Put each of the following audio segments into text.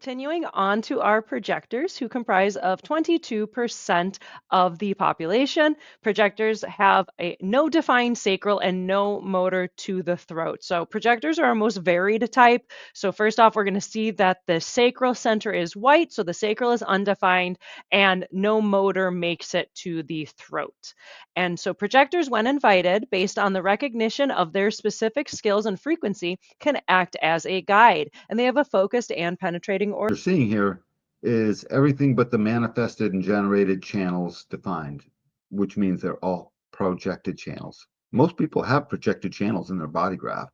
Continuing on to our projectors, who comprise of 22% of the population. Projectors have no defined sacral and no motor to the throat. So projectors are our most varied type. So first off, we're going to see that the sacral center is white, so the sacral is undefined, and no motor makes it to the throat. And so projectors, when invited, based on the recognition of their specific skills and frequency, can act as a guide. And they have a focused and penetrating What you're seeing here is everything but the manifested and generated channels defined, which means they're all projected channels. Most people have projected channels in their body graph,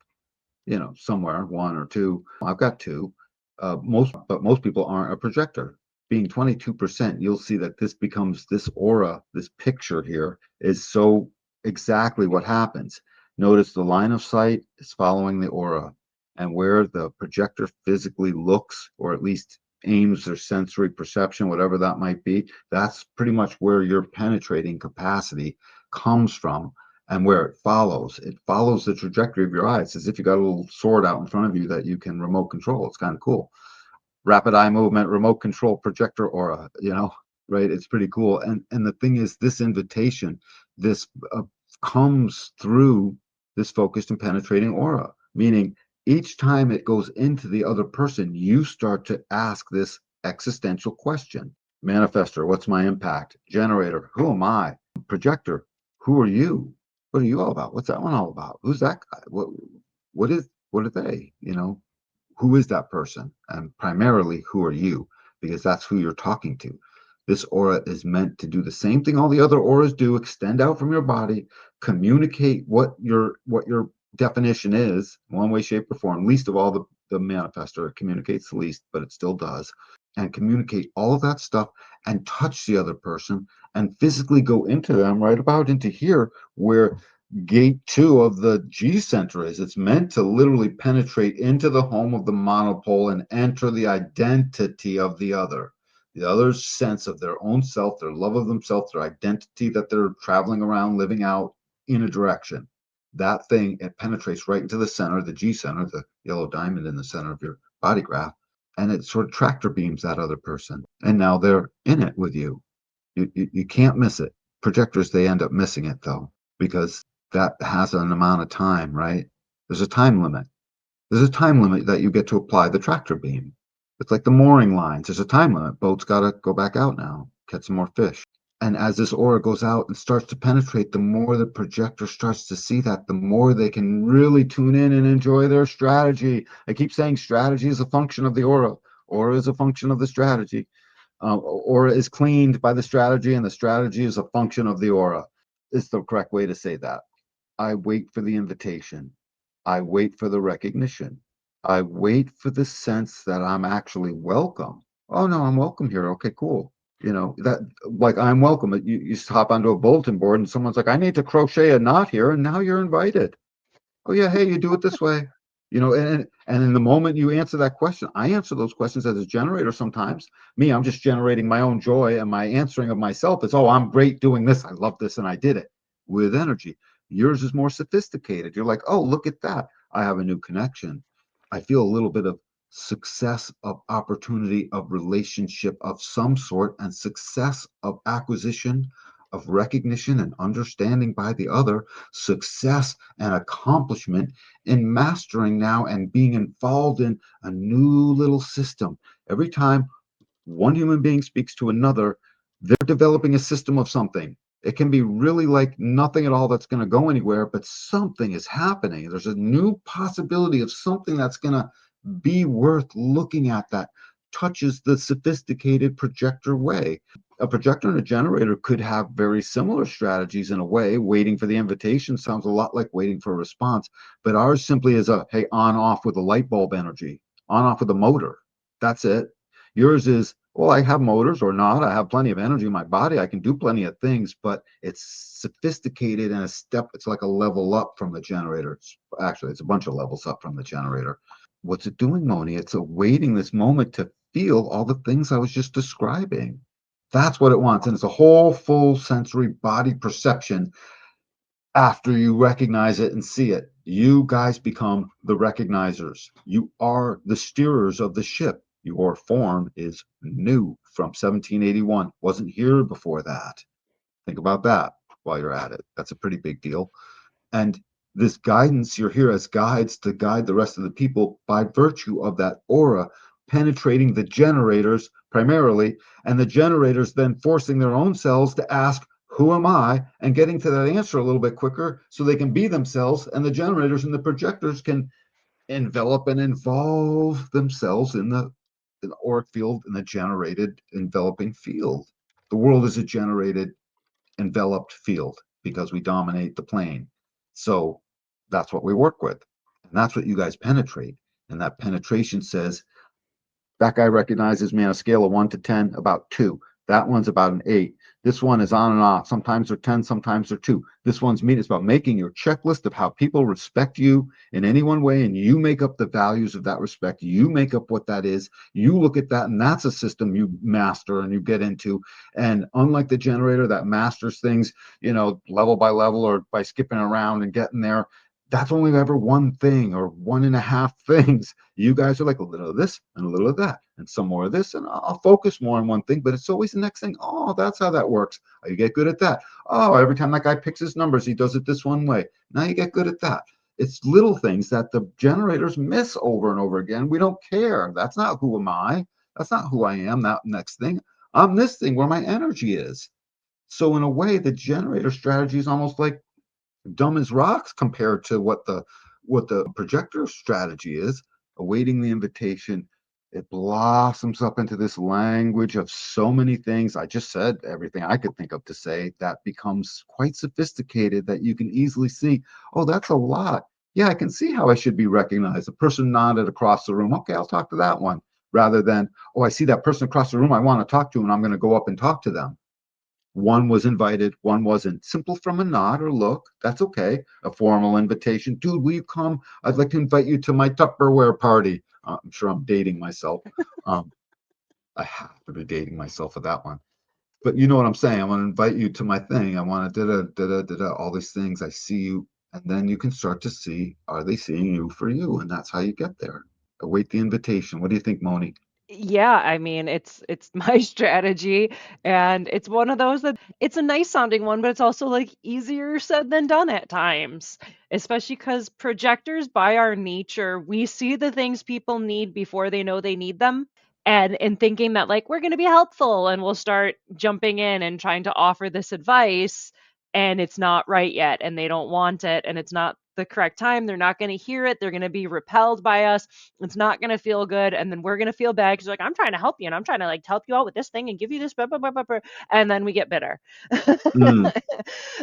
somewhere, one or two. I've got two. Most people aren't a projector. Being 22%, you'll see that this aura, this picture here is so exactly what happens. Notice the line of sight is following the aura, and where the projector physically looks, or at least aims their sensory perception, whatever that might be, that's pretty much where your penetrating capacity comes from. And where it follows the trajectory of your eye. It's as if you got a little sword out in front of you that you can remote control. It's kind of cool. Rapid eye movement, remote control, projector aura, right? It's pretty cool. And the thing is, this invitation, this comes through this focused and penetrating aura, meaning each time it goes into the other person, you start to ask this existential question. Manifestor, what's my impact? Generator, who am I? Projector, who are you? What are you all about? What's that one all about? Who's that guy? What are they? Who is that person? And primarily, who are you? Because that's who you're talking to. This aura is meant to do the same thing all the other auras do: extend out from your body, communicate what your definition is, one way, shape, or form. Least of all, the manifestor, it communicates the least, but it still does. And communicate all of that stuff and touch the other person and physically go into them, right about into here, where gate 2 of the G center is. It's meant to literally penetrate into the home of the monopole and enter the identity of the other's sense of their own self, their love of themselves, their identity that they're traveling around, living out in a direction. That thing, it penetrates right into the center, the G center, the yellow diamond in the center of your body graph, and it sort of tractor beams that other person. And now they're in it with you. You can't miss it. Projectors, they end up missing it though, because that has an amount of time, right? There's a time limit. There's a time limit that you get to apply the tractor beam. It's like the mooring lines. There's a time limit. Boat's got to go back out now, catch some more fish. And as this aura goes out and starts to penetrate, the more the projector starts to see that, the more they can really tune in and enjoy their strategy. I keep saying strategy is a function of the aura. Aura is a function of the strategy. Aura is cleaned by the strategy, and the strategy is a function of the aura. It's the correct way to say that. I wait for the invitation. I wait for the recognition. I wait for the sense that I'm actually welcome. Oh no, I'm welcome here. Okay, cool. That, like, I'm welcome. You hop onto a bulletin board and someone's like, I need to crochet a knot here, and now you're invited. Oh yeah, hey, you do it this way. And in the moment you answer that question, I answer those questions as a generator sometimes. Me, I'm just generating my own joy, and my answering of myself is, oh, I'm great doing this. I love this, and I did it with energy. Yours is more sophisticated. You're like, oh, look at that. I have a new connection. I feel a little bit of success, of opportunity, of relationship of some sort, and success of acquisition, of recognition and understanding by the other, success and accomplishment in mastering now and being involved in a new little system. Every time one human being speaks to another, they're developing a system of something. It can be really like nothing at all that's going to go anywhere, but something is happening. There's a new possibility of something that's going to be worth looking at, that touches the sophisticated projector way. A projector and a generator could have very similar strategies in a way. Waiting for the invitation sounds a lot like waiting for a response, but ours simply is a, hey, on off with a light bulb energy, on off with a motor. That's it. Yours is, well, I have motors or not. I have plenty of energy in my body. I can do plenty of things, but it's sophisticated and it's like a level up from the generator. It's a bunch of levels up from the generator. What's it doing, Moni? It's awaiting this moment to feel all the things I was just describing. That's what it wants. And it's a whole full sensory body perception. After you recognize it and see it, you guys become the recognizers. You are the steerers of the ship. Your form is new from 1781. Wasn't here before that. Think about that while you're at it. That's a pretty big deal. And this guidance, you're here as guides to guide the rest of the people by virtue of that aura penetrating the generators primarily, and the generators then forcing their own selves to ask, who am I? And getting to that answer a little bit quicker so they can be themselves, and the generators and the projectors can envelop and involve themselves in the auric field, in the generated enveloping field. The world is a generated enveloped field because we dominate the plane. So that's what we work with. And that's what you guys penetrate. And that penetration says, that guy recognizes me on a scale of 1 to 10, about 2. That one's about an 8. This one is on and off. Sometimes they're 10, sometimes they're 2. This one's mean. It's about making your checklist of how people respect you in any one way, and you make up the values of that respect. You make up what that is. You look at that, and that's a system you master and you get into. And unlike the generator that masters things, level by level or by skipping around and getting there, that's only ever one thing or one and a half things. You guys are like a little of this and a little of that and some more of this, and I'll focus more on one thing, but it's always the next thing. Oh, that's how that works. Oh, you get good at that. Oh, every time that guy picks his numbers, he does it this one way. Now you get good at that. It's little things that the generators miss over and over again. We don't care. That's not who am I. That's not who I am. That next thing. I'm this thing where my energy is. So in a way, the generator strategy is almost like dumb as rocks compared to what the projector strategy is. Awaiting the invitation, it blossoms up into this language of so many things. I just said everything I could think of to say. That becomes quite sophisticated, that you can easily see, oh, that's a lot. Yeah, I can see how I should be recognized. A person nodded across the room. Okay, I'll talk to that one. Rather than, oh, I see that person across the room I want to talk to, and I'm going to go up and talk to them. One was invited, one wasn't. Simple from a nod or look, that's okay. A formal invitation. Dude, will you come? I'd like to invite you to my Tupperware party. I'm sure I'm dating myself. Um, I have to be dating myself for that one. But you know what I'm saying? I want to invite you to my thing. I want to all these things. I see you. And then you can start to see, are they seeing you for you? And that's how you get there. Await the invitation. What do you think, Moni? Yeah, I mean, it's my strategy, and it's one of those that it's a nice sounding one, but it's also like easier said than done at times, especially because projectors, by our nature, we see the things people need before they know they need them. And in thinking that like we're going to be helpful and we'll start jumping in and trying to offer this advice, and it's not right yet and they don't want it and it's not the correct time, they're not going to hear it, they're going to be repelled by us, it's not going to feel good, and then we're going to feel bad because like I'm trying to help you and I'm trying to like help you out with this thing and give you this blah, blah, blah, blah, blah, and then we get bitter. Mm,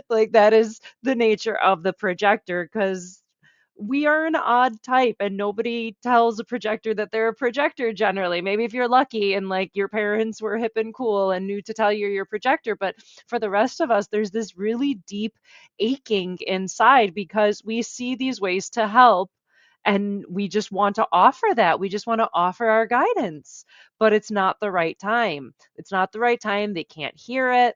Like that is the nature of the projector because we are an odd type and nobody tells a projector that they're a projector generally. Maybe if you're lucky and like your parents were hip and cool and knew to tell you you're a projector, but for the rest of us there's this really deep aching inside because we see these ways to help and we just want to offer that. We just want to offer our guidance, but it's not the right time. It's not the right time. They can't hear it,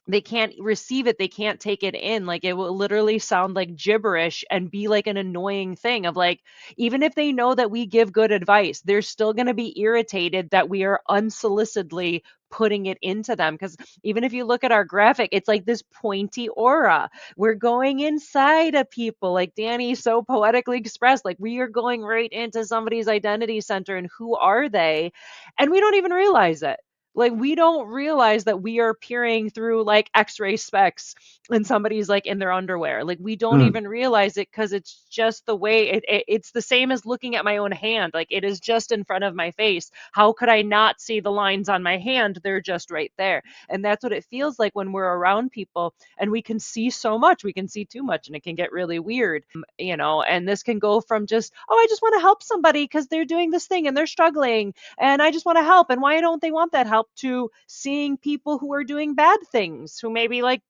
they can't receive it, they can't take it in, like it will literally sound like gibberish and be like an annoying thing of like, even if they know that we give good advice, they're still going to be irritated that we are unsolicitedly putting it into them, because even if you look at our graphic, it's like this pointy aura. We're going inside of people, like Danny so poetically expressed, like we are going right into somebody's identity center and who are they, and we don't even realize it. Like we don't realize that we are peering through like x-ray specs and somebody's like in their underwear. Like we don't mm, even realize it because it's just the way it's the same as looking at my own hand. Like it is just in front of my face. How could I not see the lines on my hand? They're just right there. And that's what it feels like when we're around people and we can see so much. We can see too much and it can get really weird, and this can go from just, oh, I just want to help somebody because they're doing this thing and they're struggling and I just want to help. And why don't they want that help? To seeing people who are doing bad things, who maybe like,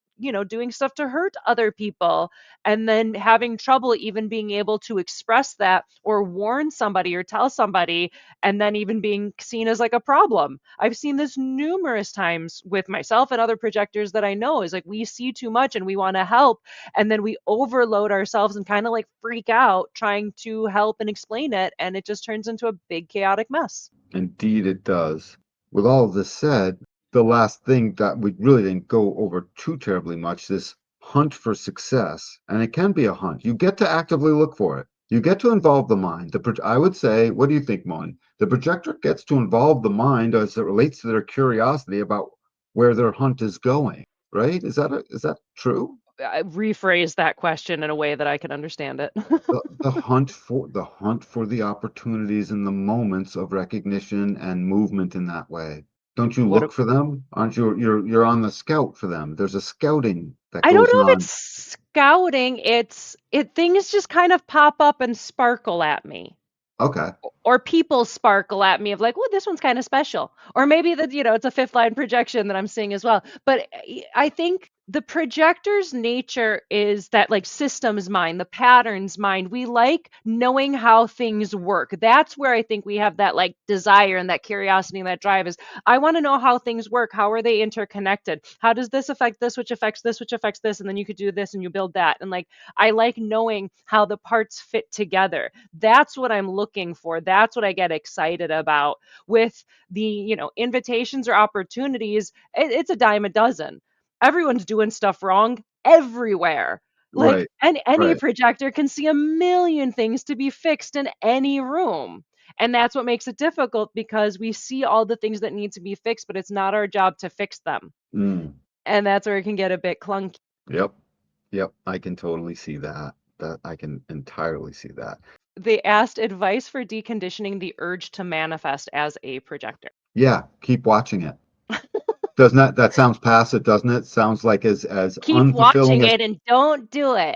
doing stuff to hurt other people, and then having trouble even being able to express that or warn somebody or tell somebody, and then even being seen as like a problem. I've seen this numerous times with myself and other projectors that I know is like we see too much and we want to help, and then we overload ourselves and kind of like freak out trying to help and explain it, and it just turns into a big chaotic mess. Indeed, it does. With all of this said, the last thing that we really didn't go over too terribly much, this hunt for success, and it can be a hunt. You get to actively look for it. You get to involve the mind. I would say, what do you think, Mon? The projector gets to involve the mind as it relates to their curiosity about where their hunt is going, right? Is that true? Rephrase that question in a way that I can understand it. The hunt for the opportunities and the moments of recognition and movement in that way. Don't you What look for them? Aren't you you're on the scout for them? There's a scouting that I don't goes know if it's on. scouting, it things just kind of pop up and sparkle at me. Okay. Or people sparkle at me of like, "Oh, this one's kind of special." Or maybe that, it's a fifth line projection that I'm seeing as well. But I think the projector's nature is that like systems mind, the patterns mind. We like knowing how things work. That's where I think we have that like desire and that curiosity and that drive is I want to know how things work. How are they interconnected? How does this affect this, which affects this, which affects this? And then you could do this and you build that. And like I like knowing how the parts fit together. That's what I'm looking for. That's what I get excited about with the, invitations or opportunities. It's a dime a dozen. Everyone's doing stuff wrong everywhere. Like Right. any Right. projector can see a million things to be fixed in any room. And that's what makes it difficult because we see all the things that need to be fixed, but it's not our job to fix them. Mm. And that's where it can get a bit clunky. Yep. Yep. I can totally see that. That I can entirely see that. They asked advice for deconditioning the urge to manifest as a projector. Yeah, keep watching it. Doesn't that sounds passive, doesn't it? Sounds like as Keep unfulfilling watching as it and don't do it.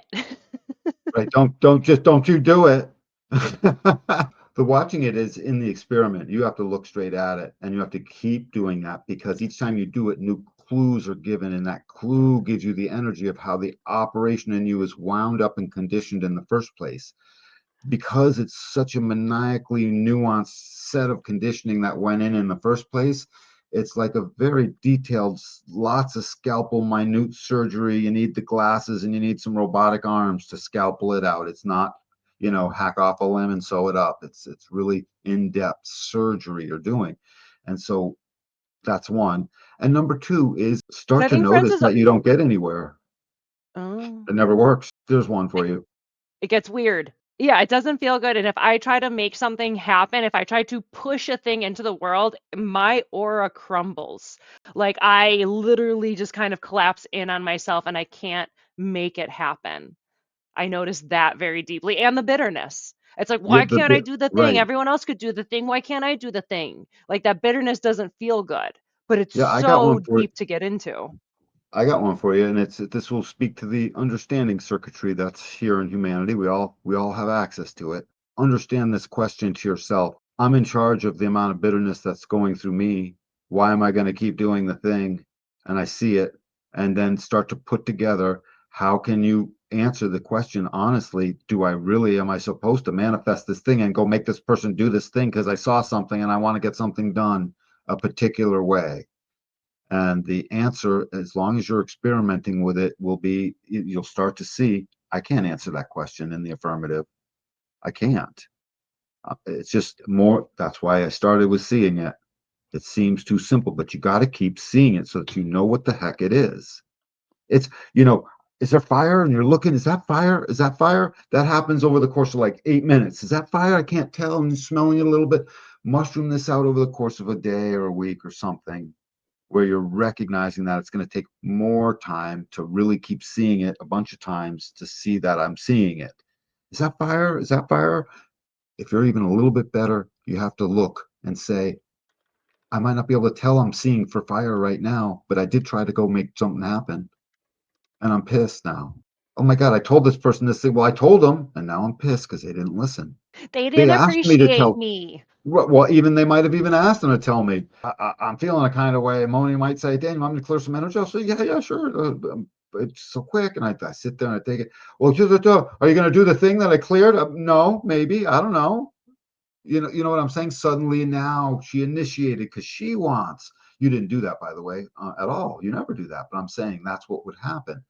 right. Don't you do it. The watching it is in the experiment. You have to look straight at it and you have to keep doing that because each time you do it, new clues are given, and that clue gives you the energy of how the operation in you is wound up and conditioned in the first place. Because it's such a maniacally nuanced set of conditioning that went in the first place, it's like a very detailed, lots of scalpel, minute surgery. You need the glasses and you need some robotic arms to scalpel it out. It's not, hack off a limb and sew it up. It's really in-depth surgery you're doing. And so that's one. And number two is Because start I to think Friends notice is. that you don't get anywhere. Oh. It never works. There's one for you. It gets weird. Yeah, it doesn't feel good. And if I try to make something happen, if I try to push a thing into the world, my aura crumbles. Like I literally just kind of collapse in on myself and I can't make it happen. I noticed that very deeply. And the bitterness. It's like, Yeah, why can't I do the thing? right. Everyone else could do the thing. Why can't I do the thing? Like that bitterness doesn't feel good, but it's Yeah, I got so one for deep to get into. I got one for you, and this will speak to the understanding circuitry that's here in humanity. We all have access to it. Understand this question to yourself. I'm in charge of the amount of bitterness that's going through me. Why am I going to keep doing the thing? And I see it, and then start to put together how can you answer the question honestly? Am I supposed to manifest this thing and go make this person do this thing because I saw something and I want to get something done a particular way? And the answer, as long as you're experimenting with it, will be you'll start to see, I can't answer that question in the affirmative. I can't. It's just more, that's why I started with seeing it. It seems too simple, but you got to keep seeing it so that you know what the heck it is. It's, is there fire? And you're looking, is that fire? Is that fire? That happens over the course of like 8 minutes. Is that fire? I can't tell. I'm smelling it a little bit. Mushroom this out over the course of a day or a week or something, where you're recognizing that it's going to take more time to really keep seeing it a bunch of times to see that I'm seeing it. Is that fire? Is that fire? If you're even a little bit better, you have to look and say, I might not be able to tell I'm seeing for fire right now, but I did try to go make something happen and I'm pissed now. Oh my God, I told this person this thing. Well, I told them and now I'm pissed because they didn't listen. They They didn't asked me to appreciate tell. me. Well, even they might have even asked them to tell me. I'm feeling a kind of way. Moni might say, "Daniel, I'm going to clear some energy." I'll say, "Yeah, yeah, sure." It's so quick, and I sit there and I take it. Well, are you going to do the thing that I cleared? No, maybe. I don't know. You know what I'm saying? Suddenly now she initiated because she wants. You didn't do that, by the way, at all. You never do that. But I'm saying that's what would happen.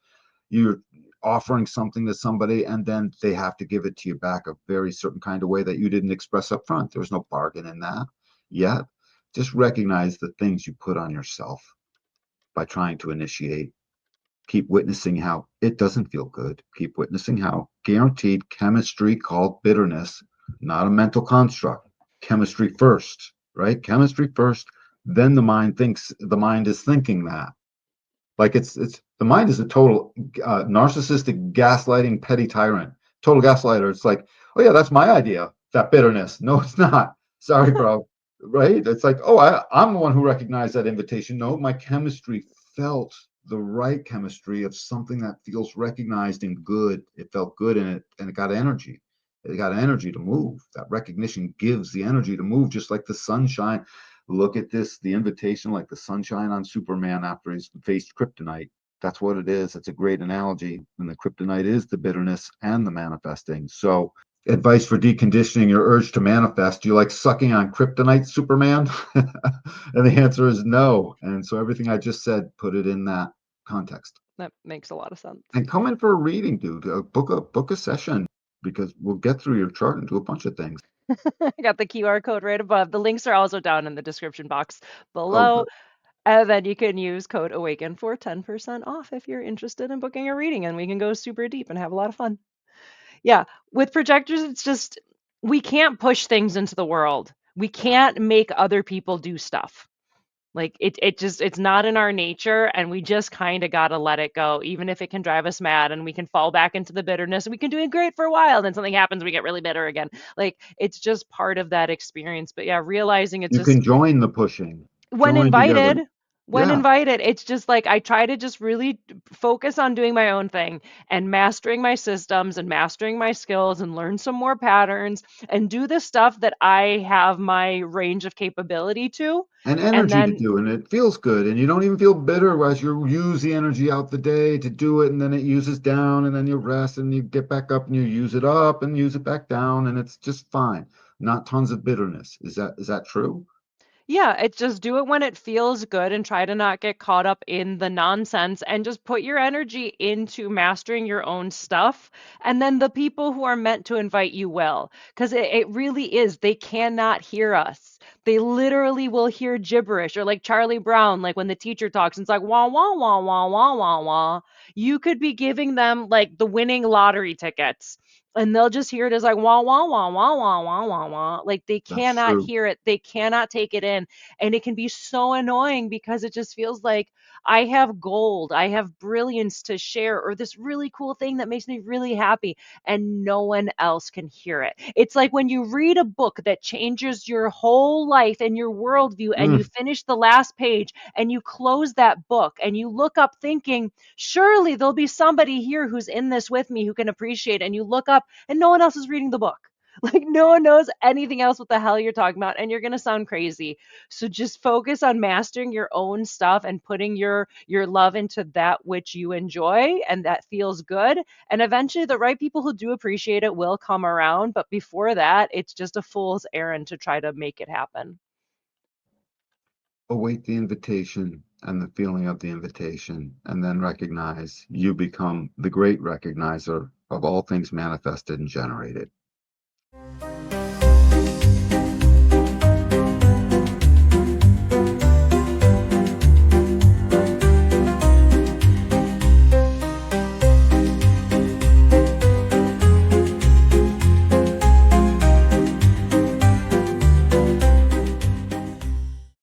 You're offering something to somebody and then they have to give it to you back a very certain kind of way that you didn't express up front. There's no bargain in that. yet, just recognize the things you put on yourself by trying to initiate. Keep witnessing how it doesn't feel good. Keep witnessing how guaranteed chemistry called bitterness, not a mental construct, chemistry first, right? Chemistry first. Then the mind is thinking that. Like it's the mind is a total narcissistic, gaslighting, petty tyrant, total gaslighter. It's like, oh yeah, that's my idea. That bitterness. No, it's not. Sorry, bro. Right? It's like, oh, I'm the one who recognized that invitation. No, my chemistry felt the right chemistry of something that feels recognized and good. It felt good in it, and it got energy. It got energy to move. That recognition gives the energy to move, just like the sunshine. Look at this, the invitation, like the sunshine on Superman after he's faced kryptonite. That's what it is. It's a great analogy. And the kryptonite is the bitterness and the manifesting. So, advice for deconditioning your urge to manifest. Do you like sucking on kryptonite, Superman? And the answer is no. And so, everything I just said, put it in that context. That makes a lot of sense. And come in for a reading, dude. Book a session because we'll get through your chart and do a bunch of things. I got the QR code right above. The links are also down in the description box Oh, below. good. And then you can use code AWAKEN for 10% off if you're interested in booking a reading, and we can go super deep and have a lot of fun. Yeah, with projectors, it's just we can't push things into the world. We can't make other people do stuff. Like it's not in our nature, and we just kind of got to let it go, even if it can drive us mad and we can fall back into the bitterness and we can do it great for a while. Then something happens, we get really bitter again. Like it's just part of that experience. But yeah, realizing it's You just can join the pushing, when join together. invited when Yeah. invited, it's just like I try to just really focus on doing my own thing and mastering my systems and mastering my skills and learn some more patterns and do the stuff that I have my range of capability to. And And energy to then do, and it feels good. And you don't even feel bitter as you use the energy out the day to do it, and then it uses down, and then you rest and you get back up and you use it up and use it back down, and it's just fine. Not tons of bitterness. Is that true? yeah, it's just do it when it feels good and try to not get caught up in the nonsense and just put your energy into mastering your own stuff. And then the people who are meant to invite you will, because it really is, they cannot hear us. They literally will hear gibberish or like Charlie Brown, like when the teacher talks, and it's like wah, wah, wah, wah, wah, wah, wah. You could be giving them like the winning lottery tickets and they'll just hear it as like wah wah wah wah wah wah wah wah. Like they That's cannot true. hear it, they cannot take it in, and it can be so annoying because it just feels like I have gold, I have brilliance to share, or this really cool thing that makes me really happy, and no one else can hear it. It's like when you read a book that changes your whole life and your worldview, and you Mm, finish the last page and you close that book and you look up thinking, surely there'll be somebody here who's in this with me who can appreciate it. And you look up and no one else is reading the book. Like no one knows anything else what the hell you're talking about, and you're gonna sound crazy. So just focus on mastering your own stuff and putting your love into that which you enjoy and that feels good. And eventually the right people who do appreciate it will come around. But before that, it's just a fool's errand to try to make it happen. await the invitation and the feeling of the invitation, and then recognize you become the great recognizer of all things manifested and generated.